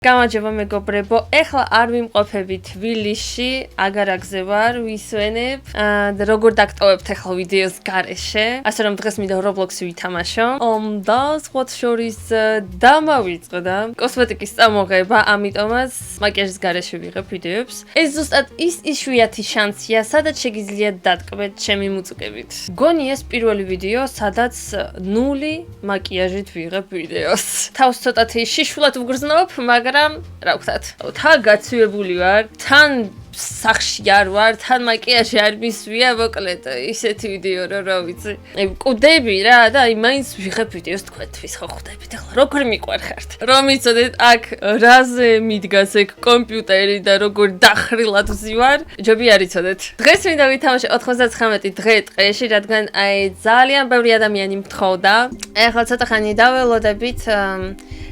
გამარჯობა მეგობრებო, ეხლა არ ვიმყოფები თბილისში, აგარაკზე ვარ, ვისვენებ და როგორ დაგტოვებთ ეხლა ვიდეოს გარეშე, ასე რომ დღეს მინდა Roblox-ი ვითამაშო. და სხვათა შორის დამავიწყდა კოსმეტიკის წამოღება, ამიტომაც მაკიაჟის გარეშე ვიღებ ვიდეოებს. ეს ზუსტად ის იშვიათი შანსია, სადაც შეგიძლიათ დატკბეთ ჩემი მუწუკებით. გონი ეს პირველი ვიდეო, სადაც ნული მაკიაჟით ვიღებ ვიდეოს. თავს ცოტათი შიშულად ვგრძნობ, მაგრამ რა ვქნათ, თან გაცივებული ვარ, თან სახში არ ვარ, თან მაკიაჟი არ მისვია, მოკლედ ისეთი ვიდეო რა ვიცი. მკვდები რა და მაინც ვიღებ ვიდეოს თქვენთვის, ხო ხვდებით, ახლა როგორ მიყვარხართ. რომ იცოდეთ, აქ რაზე მიდგას ეგ კომპიუტერი და როგორ დახრილად ვზივარ, ჯობი არ იცოდეთ. დღეს მინდა ვითამაშო 99 დღე ტყეში, რადგან ძალიან ბევრი ადამიანი მთხოვდა. ახლა ცოტა ხანი დაველოდებით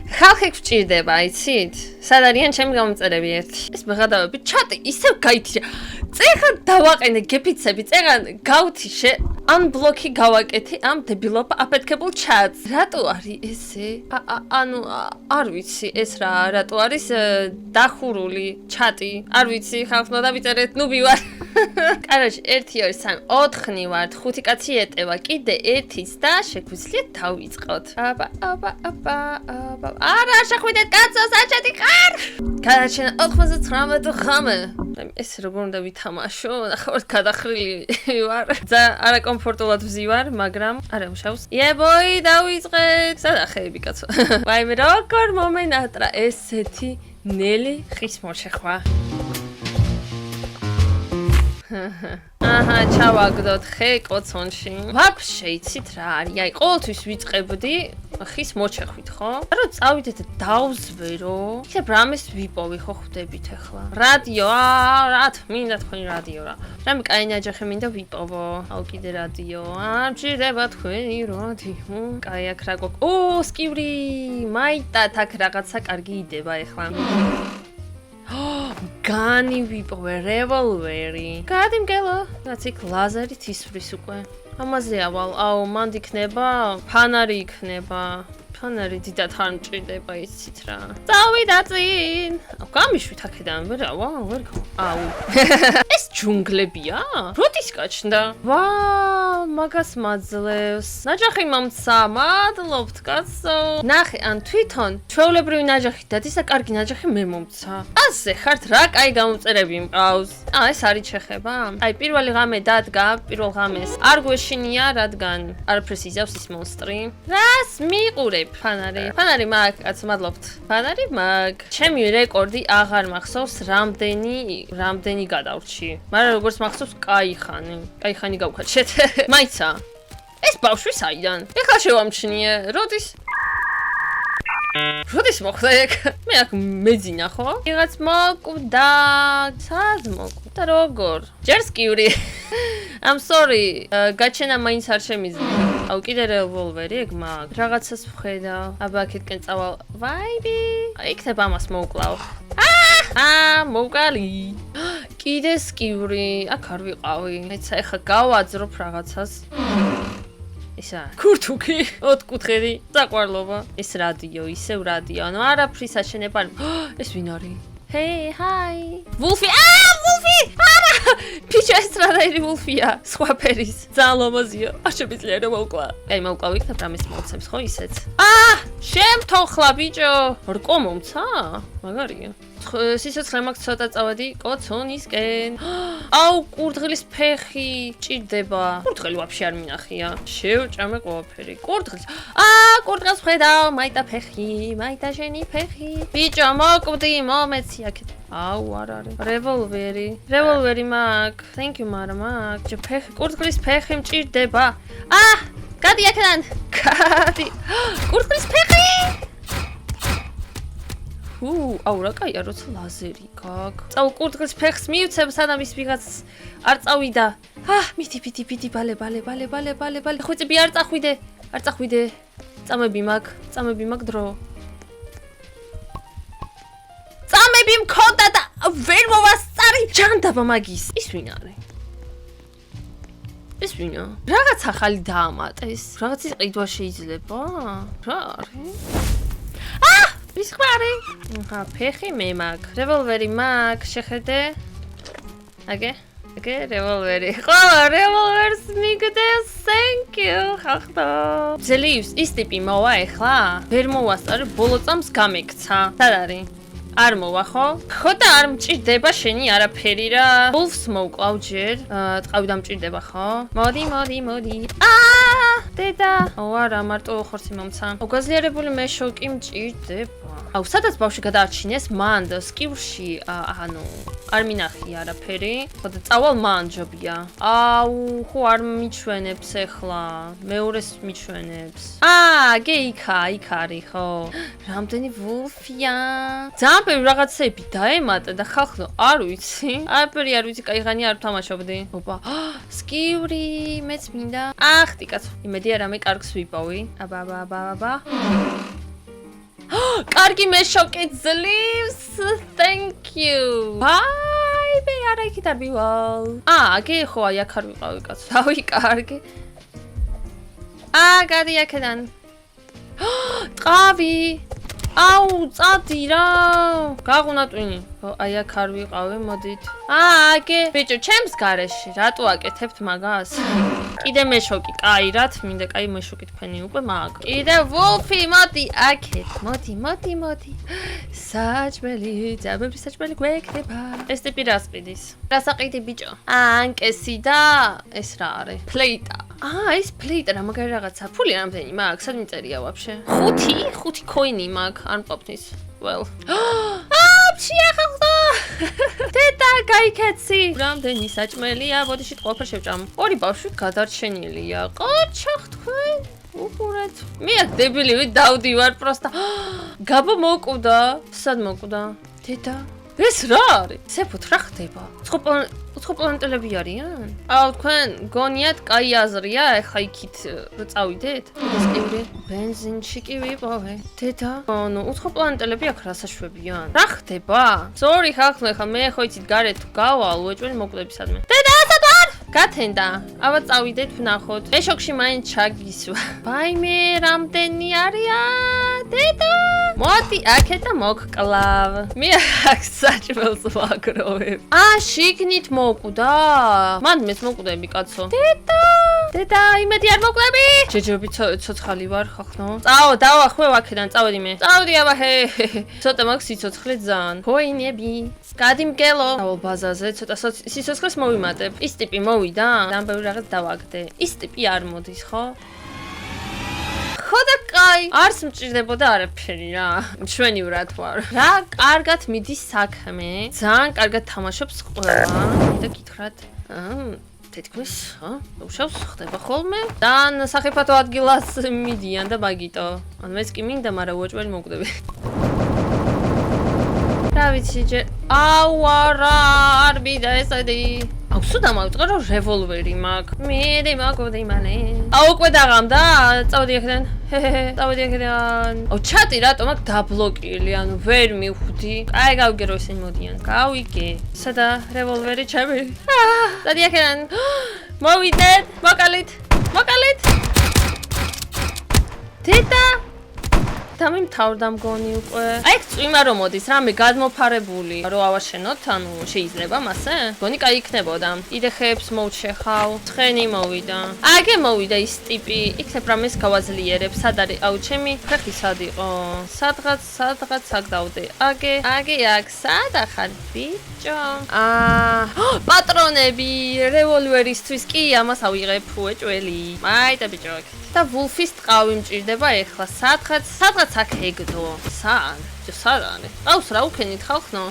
ხალხი გვჭირდება, იცით? სად არიან ჩემი გამომწერები ერთი? ეს მღადავები ჩატი ისევ გაითიშე. წერან დავაყენე გეფიცები, წერან გავთიშე, ან ბლოკი გავაკეთე ამ დებილობა აფეთქებულ ჩატს. რატო არის ესე? ანუ არ ვიცი ეს რა, რატო არის დახურული ჩატი? არ ვიცი, ხალხს უნდა დავიწერეთ, ნუბი ვარ. კაროჩე 1 2 3 4 ვართ, 5 კაცი ეტევა, კიდე 1-ის და შეგვიძლიათ დავიწყოთ. არა, შეხვიდეთ კაცო, საჩატი ხარ. გადაჩენა 99 ღამე. ეს როგორ უნდა ვითამაშო? ნახავთ, გადახრილი ვარ. არაკომფორტულად ვზივარ, მაგრამ არა მუშავს. იებოი, დავიწყეთ. სადახეები კაცო. ვაიმე, როგორ მომენატრა ესეთი ნელი ხის მოშეხვა. აჰა, ჩავაგდოთ ხე კოცონში. ვაფშე იცით რა არის? აი, ყოველთვის ვიწყებდი ხის მოჩეხვით, ხო? რა წავიდეთ და დავზვერო. იქნებ რამეს ვიპოვი, ხო ხვდებით ახლა. რადიო, რა მინდა თქვენი რადიო რა. რამე კაი ნაჯახი მინდა ვიპოვო. აუ კიდე რადიო. მჭირდება თქვენი რადიო. კაი აქ რა გოგ. სკივრი. მაიტად აქ რაღაცა კარგი იდება ახლა. განი ვიპოვე, რევოლვერი. გადიმგელო, რაც იქ ლაზერით ისვრის უკვე. ამაზე ავალ, აუ, მანდ იქნება, ფანარი იქნება. ფანარი დიდად არ მჭირდება, იცით რა. წავიდა წინ. გამიშვით აქედან, ვერ ვერ აუ. ეს ჯუნგლებია? როდის გაჩნდა? მაგას მაძლევს. ნაჯახი მომცა, მადლობთ კაცო. ნახე, ან თვითონ ჩვეულებრივი ნაჯახი და ისა კარგი ნაჯახი მე მომცა. ასე ხართ რა, კაი გამომწერები მყავს. ეს არის ჩეხება. აი, პირველი ღამე დადგა, პირველ ღამეს. არ გვეშინია, რადგან არაფერს იზავს ის მონსტრი. რას მიყურებ? ფანარი მაგ, კაცო, მადლობთ. ფანარი მაგ. ჩემი რეკორდი აღარ მახსოვს რამდენი გადავრჩი. მაგრამ როგორც მახსოვს, კაი ხანი გავქაჩეთ. მაიცა. ეს ბავშვი საიდან? ეხლა შევამჩნიე. როდის მოხდა ეგ? მე აქ მეძინა ხო? ვიღაც მოკვდა. სად მოკვდა? როგორ? ჯერ სკივრი. I'm sorry. გაჩენა მაინც არ შემიძლია. აუ კიდე რევოლვერი ეგ მაგ. რაღაცას ვხედავ. აბა აქეთკენ წავალ. ვაიბი. იქნება ამას მოვკლავ. მოვკალი. კიდე სკივრი. აქ არ ვიყავი. ეცა ეხა გავაძრობ რაღაცას. ისა ქურთუკი 4 კუთხედი საყვარლობა. ეს რადიო, ისევ რადიო. ანუ არაფრის აშენება. ეს ვინ არის? ჰეი, ჰაი. ვულფი. ვულფი! არა! ფიჩა ეს რადაირი ვულფია. სხვა ფერის. ძალიან ლამაზია. არ შემიძლია რომ მოვკლა. აი, მოვკლავ იქნებ რამეს მოვცემს ხო ისეც. შემთოხლა ბიჭო. რკო მომცა? მაგარია. სიცოცხლე მაქვს ცოტა წავედი კოცონისკენ. აუ, კურდღლის ფეხი ჭირდება. კურდღელი ვაფშე არ მინახია. შევჭამე ყველაფერი. კურდღელს ხედავ, მაიტა ფეხი, მაიტა შენი ფეხი. ბიჭო, მოკვდი, მომეცი აქეთ. აუ, არ არის. რევოლვერი მაქვს. Thank you, მარა მაქვს. ფეხი, კურდღლის ფეხი მჭირდება. გადი აქედან. გადი. კურდღლის ფეხი. აუ რა კაია როცა ლაზერი გაქვს. წავ კურდღლის ფეხს მივცემ სანამ ის ვიღაც არ წავიდა. მიდი ბალე. ხვიწები არ წახვიდე. წამები მაგ დრო. წამები მქონდა და ვერ მოვასწარი. ჯანდაბა მაგის. ის ვინ არის? ეს ვინა? რაღაც ახალი დაამატეს. რაღაცის ყიდვა შეიძლება? რა არის? ვის ხარი? აჰა, ფეხი მე მაქვს. რევოლვერი მაქვს, შეხედე. აგე რევოლვერი. ხო, რევოლვერს მიგდეს. Thank you. ხახტო. ძლივს ის ტიპი მოვა ეხლა? ვერ მოვასწარე, ბოლო წამს გამექცა. სად არის? არ მოვა ხო? ხო და არ მჭირდება შენი არაფერი რა. ვულფს მოვკლავ ჯერ. ტყავი დამჭირდება ხო? მოდი. დედა. არა, მარტო ხორცი მომცა. უგაზლიერებული მეშოკი მჭირდება. აუ, სადაც ბავშვი გადაარჩინეს, მან სკივრში, ანუ არ მინახი არაფერი. ხო და წავალ მან ჯობია. აუ, ხო არ მიჩვენებს ახლა. მეორეს მიჩვენებს. გე იქ არის ხო? რამდენი ვულფია? ძალიან ბევრი რაღაცები დაემატა და ხალხო არ ვიცი. არაფერი არ ვიცი, კაიღანი არ ვთამაშობდი. ოპა, სკივრი, მეც მინდა. ახტი კაცო, იმედია რამე კარგს ვიპოვი. აბა. კარგი მეშოკი ძლივს. Thank you. ბაი, არა იქით არ მივალ. აგე ხო, აი აქ არ ვიყავი კაცო. დავი კარგი. გადი აქედან. ტყავი. აუ, წადი რა. გაღუნატვინი. აი აქ არ ვიყავი, მოდით. აგე, ბიჭო, ჩემს გარეში, რატო აკეთებთ მაგას? კიდე მეშოკი, კაი, რაც მინდა, კაი მეშოკი თქვენი უკვე მაგ. კიდე ვულფი, მოდი აქეთ, მოდი. საჭმელი, ძაბები საჭმელი გვექნება. ეს ტიპი რას ყიდის? რას აყიდი ბიჭო? ანკესი და ეს რა არის? ფლეიტა. ეს ფლეიტა რა მაგარი რაღაცა. ფული რამდენი მაქვს? სად მიწერია ვაფშე? 5 კოინი მაქვს, არ მყოფნის. Well. შეახალხო. დედა, გაიქეცი. რამდენი საჭმელია, ბოდიში ყველაფერ შევჭამ. ორი ბავშვი გადარჩენილია. ყოჩახ თქვენ. უყურეთ. მე აქ დებილივი დავდივარ პროსტა. გაბო მოკვდა. სად მოკვდა? დედა. ეს რა არის? სეფოთ რა ხდება? უცხო პლანეტელები არიან? თქვენ გონიათ კაი აზრია, ეხა იქით წავიდეთ? ეს ევრი ბენზინში კი ვიპოვე. დედა, ნუ უცხო პლანეტელები აქ რასაშვებიან? რა ხდება? Sorry ხალხო, ეხა მე ხო იცით გარეთ გავალ, უეჭველი მოკვდები სადმე. დედა, სად ვარ? გათენდა. აბა წავიდეთ ვნახოთ. ეშოქში მაინც ჩაგისვა. ბაიმე, რამდენი არიან? დედა. მოდი აქეთ და მოგკლავ. მე აქ საჭმელს ვაგროვებ. შიგნით მოკვდა. მან მეც მოკვდები კაცო. დედა, იმედი არ მოკვდები? ჯეჯები ცოცხალი ვარ ხახნო. დავახვევ აქედან, წავედი მე. წავედი აბა ჰე. ცოტა მაქვს სიცოცხლე ძალიან. კოინები. გადი მგელო. დავალ ბაზაზე, ცოტა სიცოცხლეს მოვიმატებ. ის ტიპი მოვიდა. ძალიან ბევრი რაღაც დავაგდე. ის ტიპი არ მოდის, ხო? ხო და კაი, არც მჭირდებოდა არაფერი რა. მშვენივრად ვარ. რა, კარგად მიდის საქმე. ძალიან კარგად თამაშობს ყველა. და გითხრათ, თითქმის, უშავს ხდება ხოლმე. ძალიან სახიფათო ადგილას მიდიან და მაგიტო. ან მეც კი მინდა, მაგრამ უეჭველი მოკვდები. რა ვიცი, არა, არ მინდა ესეთი. სულ დამავიწყე რომ რევოლვერი მაქვს. მე მაქვს მალე. უკვე დაღამდა? წავედი აქედან. წავედი აქედან. ჩატი რატომ აქ დაბლოკილი, ანუ ვერ მივხვდი. აი გავიგე რომ ისინი მოდიან. გავიგე. სადა რევოლვერი ჩემი? წადი აქედან. მოვიდეთ, მოკალით. დედა დამიმთავრდა მგონი უკვე. აქ წვიმა რომ მოდის, რამე გადმოფარებული. რომ ავაშენოთ, ანუ შეიძლება მასე? მგონი კაი იქნებოდა. კიდე ხეებს მოვჩეხავ. ცხენი მოვიდა. აგე მოვიდა ის ტიპი. იქნებ რამეს გავაძლიერებ. სად არის? ჩემი ფეხი სად იყო? სადღაც აქ დავდე. აგე აქ სად ახარ ბიჭო? პატრონები, რევოლვერისთვის კი ამას ავიღებ უეჭველი. და ბიჭო. და ვულფის ტყავი მჭირდება ეხლა. სადღაც აქ ეგდო. სად არის? ყავს რა უქენით ხალხო?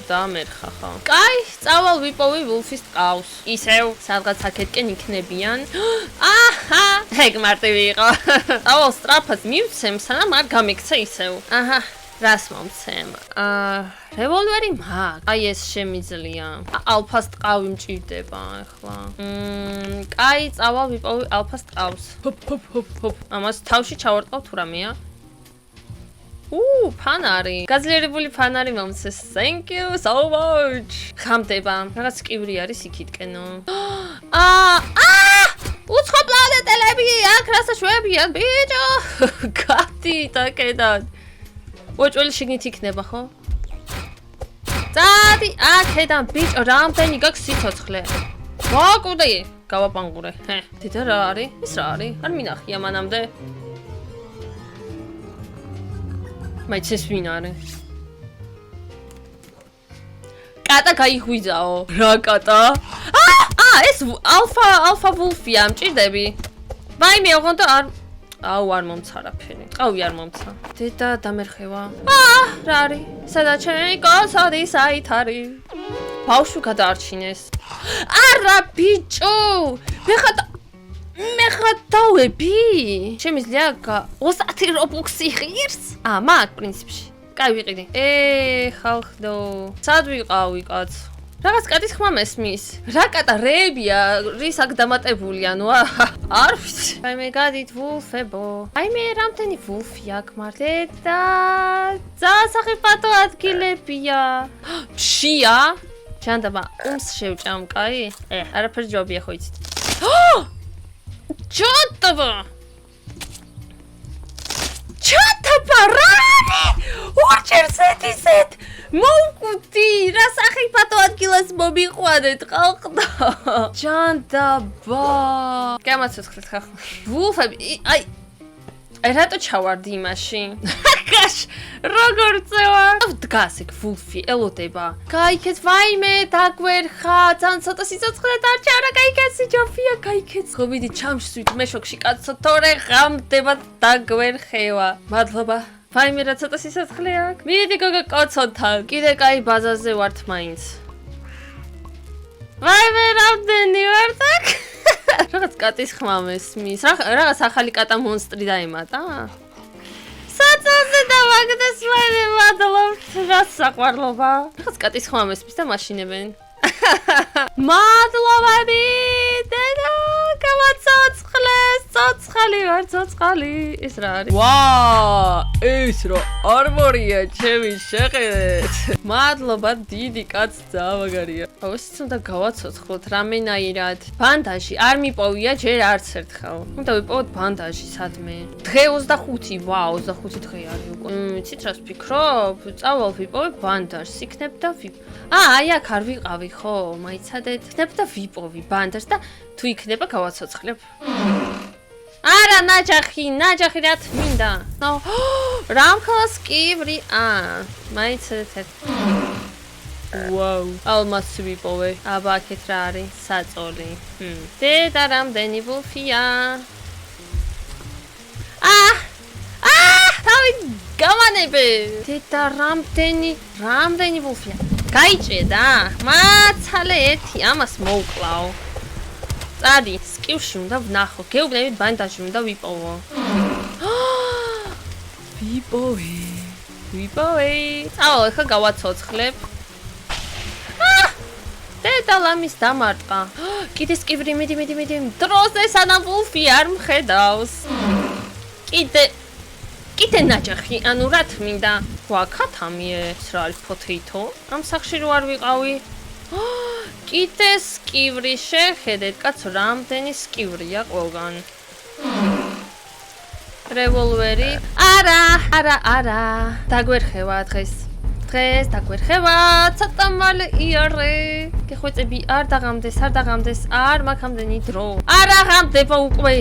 დამერხა ხო. კაი, წავალ ვიპოვი ვულფის ტყავს. ისევ სადღაც აქეთკენ იქნებიან. ეგ მარტივი იყო. წავალ სტრაფად მივცემ, სანამ არ გამიქცა ისევ. რას მომცემ? რევოლვერი მაქვს. ეს შემიძლია. ალფას ტყავი მჭირდება ახლა. კაი, წავალ ვიპოვი ალფას ტყავს. ჰოპ. ამას თავში ჩავარტყავ თუ რამეა? ფანარი. გაძლიერებული ფანარი მომცეს. Thank you so much. ხამდება. რაღაც კივრი არის იქითკენო. უცხო პლანეტელები, აქ რასაშვებიან, ბიჭო. გადი დაკედან. უეჭველი შიგნით იქნება, ხო? წადი, აქედან ბიჭო, რამდენი გაქვს სიცოცხლე? მოკვდი, გავაპანყურე. დედა რა არის? ის რა არის? არ მინახია მანამდე. მაინც ეს ვინ არის? კატა გაიღვიძაო. რა კატა? ეს ალფა ვულფია, მჭირდები. ვაიმე, ოღონდ არ მომცა არაფერი. ყავი არ მომცა. დედა დამერხევა. რა არის? სადა ჩემი კოსოდი საით არის? ბავშვი გადაარჩინეს. არა ბიჭო! მე ხატავები. შემიძლია 30 რობლოქსი ღირს? მაგ პრინციპში. კაი ვიყიდი. ხალხდო. სად ვიყავი კაც? რაღაც კატის ხმა მესმის. რა კატა რეებია, რის აქ დამატებული, ანუ არ ვიცი. მე გადით ვულფებო. მე რამდენი ვულფი აქ მართლა და ზასახიფათო ადგილებია. ჩია? ჯანდაბა, უმს შევჭამ, კაი? არაფერი ჯობია ხო იცით. ჯანდაბა! რა არის? ორჯერ ზეთისეთ! მოვკვდი, რა სახიფათო ადგილას მომიყვანეთ, ხალხო. ჯანდაბა. გამაცოცხლეთ ხალხო. ვულფები, რატო ჩავარდი იმაში? კაშ, როგორ წევა? დგას ეგ ვულფი, ელოდება. გაიქეთ, ვაიმე, დაგვერხა, ძალიან ცოტა სიცოცხლე დარჩა, რა გაიქეთ, სიჯოფია, გაიქეთ. ხო მიდი ჩამშვით მე შოქში კაცო, თორე ღამდება დაგვერხევა. მადლობა. ვაიმე, რა ცოტა სიცოცხლე აქვს. მიდი გოგო კოცოთან. კიდე კაი ბაზაზე ვართ მაინც. ვაიმე, რამდენი ვართ აქ? რაღაც კატის ხმა მესმის. რაღაც ახალი კატა მონსტრი დაემატა? საწოლზე დავაგდეს ვაიმე, მადლობთ. რა საყვარლობა. რაღაც კატის ხმა მესმის და მაშინებენ. მადლობები. დედა, გამაცოცხლეს. ცოცხალი ვარ, ცოცხალი. ეს რა არის? ეს რა არმორია, ჩემი შეყიდეთ. მადლობა, დიდი კაც ძავაგარია. ეს უნდა გავაცოცხლოთ რამენაირად. ბანდაჟი არ მიპოვია ჯერ არც ერთხელ. უნდა ვიპოვოთ ბანდაჟი სადმე. დღე 25, 25 დღე არის უკვე. იცით რას ვფიქრობ? წავალ ვიპოვებ ბანდაჟს, იქნებ და აი აქ არ ვიყავი ხო? მაიცადეთ. იქნებ და ვიპოვი ბანდაჟს და თუ იქნება გავაცოცხლებ. არა ნაჯახი რა თმინდა. რამხელას კიბრი. მაიცადეთ. ვაუ, ალმასი ვიპოვე. აბა აქეთ რა არის? საწოლი. დედა რამდენი ვულფია? თავი გამანებე. დედა რამდენი ვულფია? გაიჭედა. მაცალე ერთი ამას მოვკლავ. წადი, სკივში უნდა ვნახო. გეუბნებით ბანდაჟი უნდა ვიპოვო. ვიპოვე. წავალ, ახლა გავაცოცხლებ. დედა ლამის დამარტყა. კიდე სკივრი, მიდი. დროზე სანამ ვულფი არ მხედავს. კიდე ნაჯახი, ანუ რა თმინდა? ვაკათამიე, რა არის potato? ამ სახში რო არ ვიყავი. კიდე სკივრი შეხედეთ, კაცო, რამდენი სკივრია ყველგან. რევოლვერი. არა. დაგვერხევა დღეს დაგვერხევა, ცოტა მალე იარე. გეხვეწები, არ დაღამდეს, არ მაგამდენი დრო. არა ღამდება უკვე.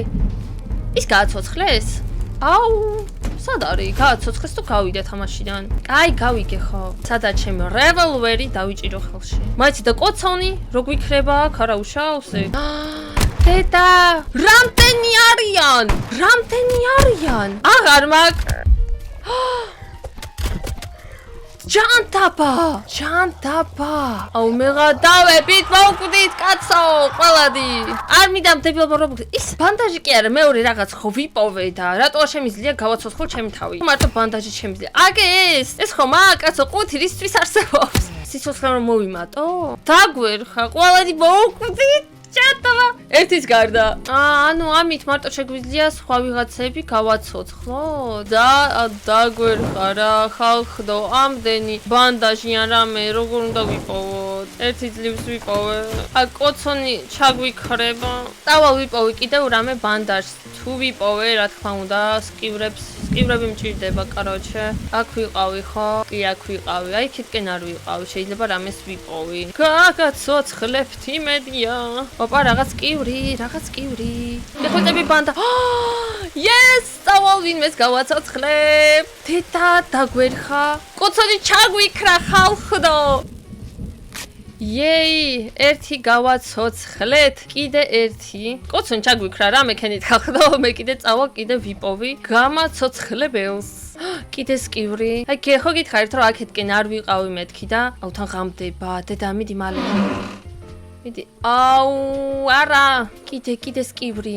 ის გააცოცხლეს? სად არის? გააცოცხლეს თუ გავიდეთ ამაშიდან? კაი, გავიგე ხო. სადა ჩემი რევოლვერი დავიჭირო ხელში. მაიცი და კოცონი, რო გვიქრება, ქარა უშავსე. დედა, რამდენი არიან? აღარ მაგ. ჯანდაბა. მეგა დავებით, მოვკვდით კაცო, ყველადი. არ მინდა მდებილობა რობოქს. ის ბანდაჟი კი არა, მეორე რაღაც ხო ვიპოვე და რატო არ შემიძლია გავაცოცხლო ჩემი თავი? მარტო ბანდაჟი შემიძლია. აგე ეს ხო კაცო, ყუთი რისთვის არსებობს? სიცოცხლე რომ მოვიმატო? დაგვერხა, ყველადი მოვკვდით. ჯანდაბა. ერთის გარდა. ანუ ამით მარტო შეგვიძლია სხვა ვიღაცები გავაცოცხლო და დაგვერხა რა ხალხო, ამდენი ბანდაჟი ან რამე, როგორ უნდა ვიპოვო? ნახოთ. ერთი ძლივს ვიპოვე. კოცონი ჩაგვიქრება. წავალ ვიპოვე კიდევ რამე ბანდაჟს. თუ ვიპოვე, რა თქმა უნდა, სკივრები მჭირდება, კაროჩე. აქ ვიყავი ხო? კი, აქ ვიყავი. აი, იქითკენ არ ვიყავი. შეიძლება რამეს ვიპოვი. გაგაცოცხლებთ იმედია. ოპა, რაღაც სკივრი. ეხოთები ბანდა. Yes! წავალ ვინმეს გავაცოცხლებ. თეთა დაგვერხა. კოცონი ჩაგვიქრა ხალხო. Yey, ერთი გავაცოცხლეთ, კიდე ერთი. კოცონი ჩაგვიქრა რა მექენით ხალხო, მე კიდე წავალ კიდე ვიპოვი გამაცოცხლებელს. კიდე სკივრი. აი, ხო გითხარით რომ აქეთკენ არ ვიყავი მეთქი და აუთან ღამდება. დედა, მიდი მალე. მიდი. აუ, არა. კიდე სკივრი.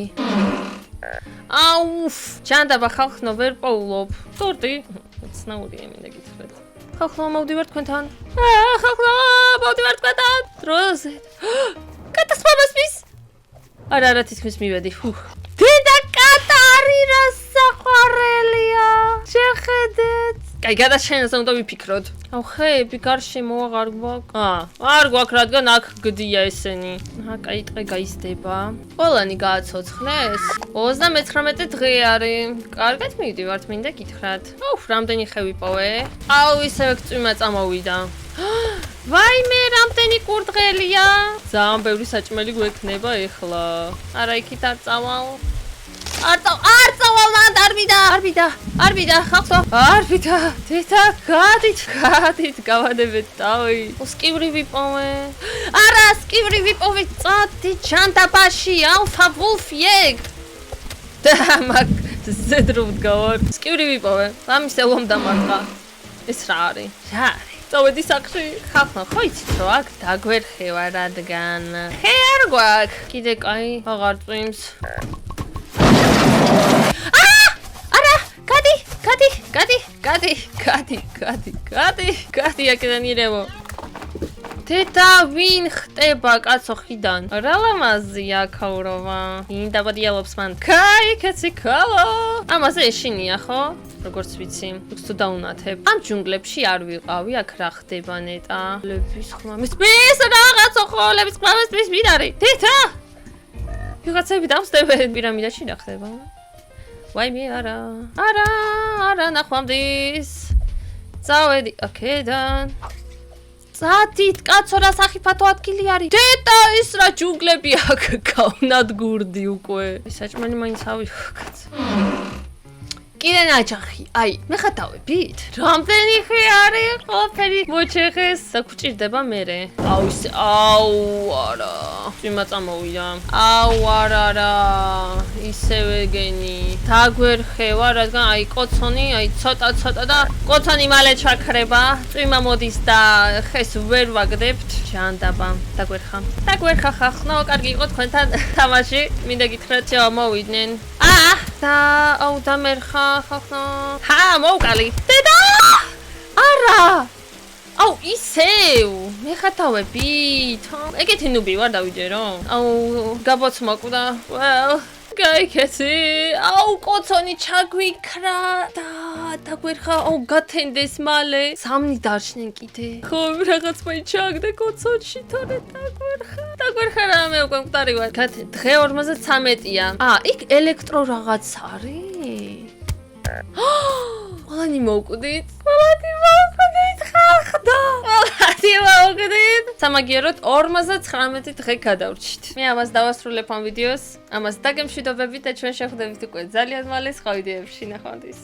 აუ, ჯანდაბა ხალხო ვერ პოულობ. სორტი. ცნაურია მინდა გითხრათ. ხალხო მოვდივარ თქვენთან. ხალხო მოვდივარ თქვენთან. დროზე. კატასტროფას არა თითქმის მივედი. დედა კატარი რა საყვარელია. შეხედეთ. კაი გადაშენას უნდა ვიფიქროთ. აუ ხეები გარშემო აღარ გვაქვს. არ გვაქვს რადგან აქ გდია ესენი. კაი დღე გაიზრდება. ყველანი გააცოცხლეს. 39 დღე არის. კარგად მივდივართ, მინდა გითხრათ. აუ რამდენი ხე ვიპოვე? აუ ისევ წვიმა წამოვიდა. ვაიმე რამდენი კურდღელია. ძალიან ბევრი საჭმელი გვექნება ეხლა. არა იქით არ წავალ. არ წავალ მანდ არ მიდა ხალხო არ მიდა თეთა გადით გავადებეთ თავი სკივრი ვიპოვე არა სკივრი ვიპოვე წადი ჯანდაბაში ალფა ვულფ ეგ და მაგ ზედროვ გავარ სკივრი ვიპოვე ამის ელომ დამარყა ეს რა არის წავედი სახში ხალხო ხო იცით რომ აქ დაგვერხევა რადგან ხე არ გვაქვს კიდე კაი აღარ წვიმს გადი აქედან ირევო თეთა ვინ ხტება კაცო ხიდან რა ლამაზია ქაუროვა ინ დაბადიალობს მან კაი კაცი ქალო ამაზე ეშინია ხო როგორც ვიცი თუ დაუნათებ ამ ჯუნგლებში არ ვიყავი აქ რა ხდება ნეტა ლების ხმამის მის რაღაცო ხო ლების ხმამის მის მინარი თეთა ვიღაცები დამსდებენ პირამიდაში რა ხდება ვაიმე არა ნახვამდის წავედი აქედან წადით კაცო რა სახიფათო ადგილი არის დედა ის რა ჯუნგლები აქ გავნადგურდი უკვე საჭმელი მაინც ავიღო კაცო კიდე ნაჯახი აი მე ხატავებით რამდენი ხე არის ყოფილი მოჩეხეს საკუჭირდება მერე აუ არა წვიმა წამოვიდა აუ არა ისევე გენი დაგვერხევა რადგან აი კოცონი აი ცოტა და კოცონი მალე ჩაქრება წვიმა მოდის და ხეს ვერ ვაგდებთ ჯანდაბა დაგვერხა ხახნო კარგი იყო თქვენთან თამაში მინდა გითხრათ მოვიდნენ აუ დამერხა ხახნო მოვკალი დედა არა აუ ისევ მე ხატავებით ეგეთი ნუბი ვარ დავიჯერო აუ გაბოც მოკვდა გაიქეცი აუ კოცონი ჩაგვიქრა და დაგვერხა აუ გათენდეს მალე სამნი დარჩნენ კიდე ხო რაღაც მაინც ჩაგდა კოცონში თორე დაგვერხა რამე უკვე მკვდარი ვარ დღე 53-ია იქ ელექტრო რაღაც არის ყველანი მოვკვდით ხალხდა სამაგიეროდ 59 დღე გადავრჩით მე ამას დავასრულებ ამ ვიდეოს ამას დაგემშვიდობებით და ჩვენ შევხვდებით უკვე ძალიან მალე სხვა ვიდეოებში ნახვამდის